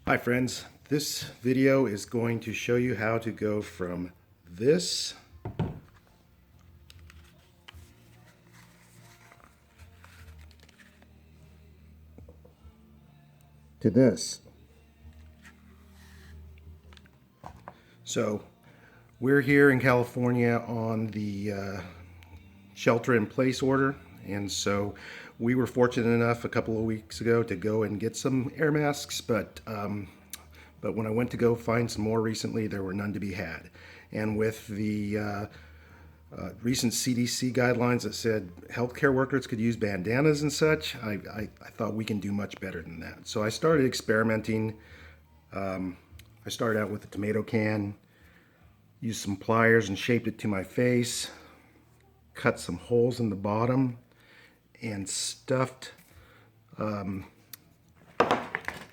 Hi friends, this video is going to show you how to go from this to this. So we're here in California on the shelter-in-place order, and so we were fortunate enough a couple of weeks ago to go and get some air masks, but when I went to go find some more recently, there were none to be had. And with the recent CDC guidelines that said healthcare workers could use bandanas and such, I thought we can do much better than that. So I started experimenting. I started out with a tomato can, used some pliers and shaped it to my face, cut some holes in the bottom, and stuffed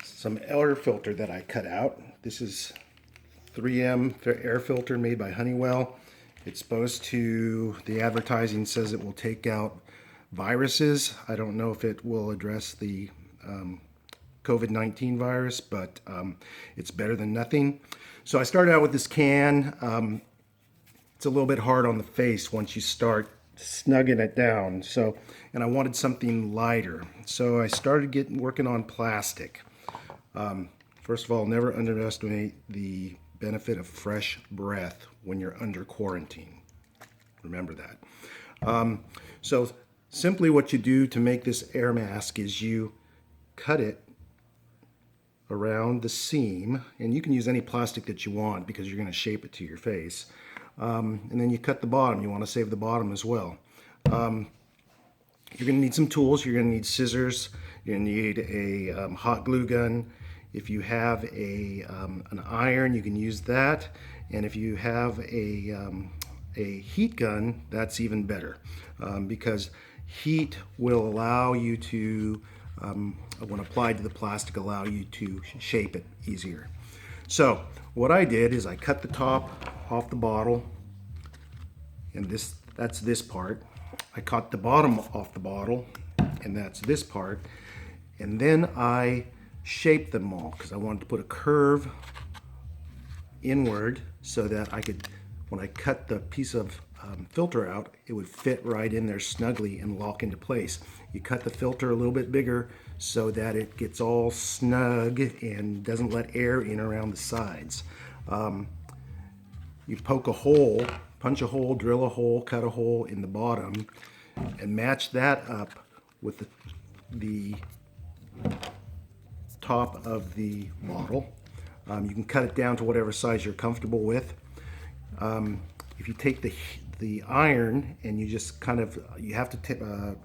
some air filter that I cut out. This is 3M air filter made by Honeywell. It's supposed to, the advertising says it will take out viruses. I don't know if it will address the COVID-19 virus, but it's better than nothing. So I started out with this can. It's a little bit hard on the face once you start snugging it down. So, and I wanted something lighter. So I started working on plastic. First of all, never underestimate the benefit of fresh breath when you're under quarantine. Remember that. So simply what you do to make this air mask is you cut it around the seam, and you can use any plastic that you want because you're going to shape it to your face. And then you cut the bottom. You want to save the bottom as well. You're going to need some tools. You're going to need scissors. You're going to need a hot glue gun. If you have an iron, you can use that. And if you have a heat gun, that's even better, because heat will allow you to, when applied to the plastic, allow you to shape it easier. So what I did is I cut the top off the bottle, and that's this part. I cut the bottom off the bottle, and that's this part. And then I shaped them all because I wanted to put a curve inward so that I could, when I cut the piece of filter out, it would fit right in there snugly and lock into place. You cut the filter a little bit bigger so that it gets all snug and doesn't let air in around the sides. You poke a hole, punch a hole, drill a hole, cut a hole in the bottom, and match that up with the top of the bottle. You can cut it down to whatever size you're comfortable with. If you take the iron and you just kind of, you have to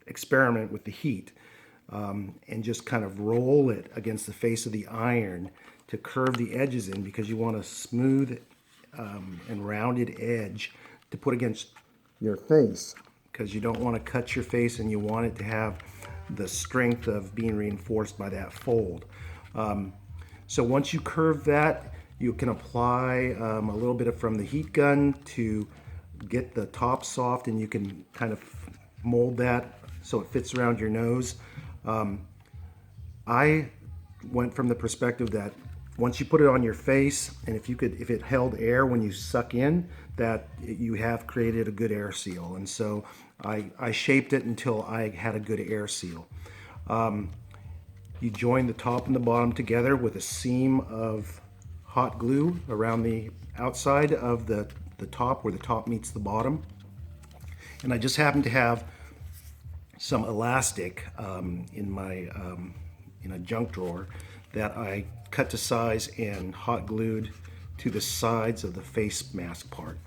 experiment with the heat, and just kind of roll it against the face of the iron to curve the edges in, because you want a smooth and rounded edge to put against your face, because you don't want to cut your face and you want it to have the strength of being reinforced by that fold. So once you curve that, you can apply a little bit from the heat gun to get the top soft, and you can kind of mold that so it fits around your nose. I went from the perspective that once you put it on your face, and if it held air when you suck in, that you have created a good air seal. And so I shaped it until I had a good air seal. You join the top and the bottom together with a seam of hot glue around the outside of the top, where the top meets the bottom. And I just happen to have some elastic in my in a junk drawer that I cut to size and hot glued to the sides of the face mask part.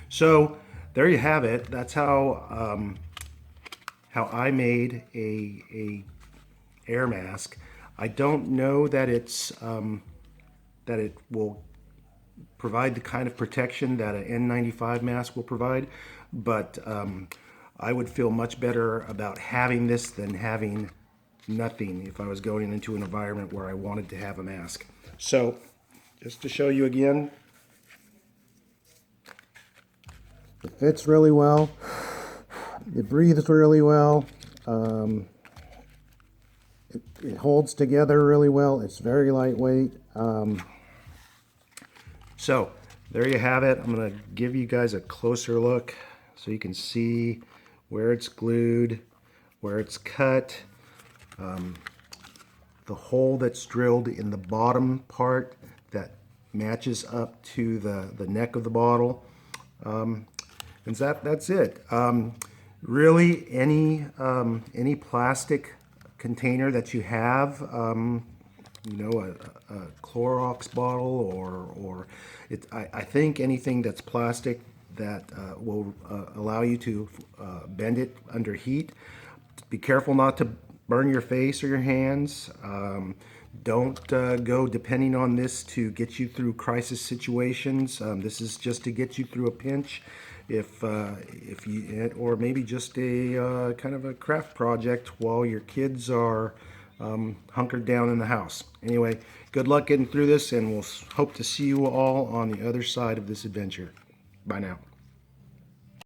So there you have it. That's how I made a air mask. I don't know that that it will provide the kind of protection that an N95 mask will provide, but I would feel much better about having this than having nothing if I was going into an environment where I wanted to have a mask. So just to show you again, it fits really well. It breathes really well. It holds together really well. It's very lightweight. So there you have it. I'm going to give you guys a closer look so you can see where it's glued, where it's cut, the hole that's drilled in the bottom part that matches up to the neck of the bottle. And that's it. Really, any plastic container that you have, you know, a Clorox bottle or I think anything that's plastic that will allow you to bend it under heat. Be careful not to burn your face or your hands. Don't go depending on this to get you through crisis situations. This is just to get you through a pinch, if you, or maybe just a kind of a craft project while your kids are hunkered down in the house. Anyway, good luck getting through this, and we'll hope to see you all on the other side of this adventure. Bye now.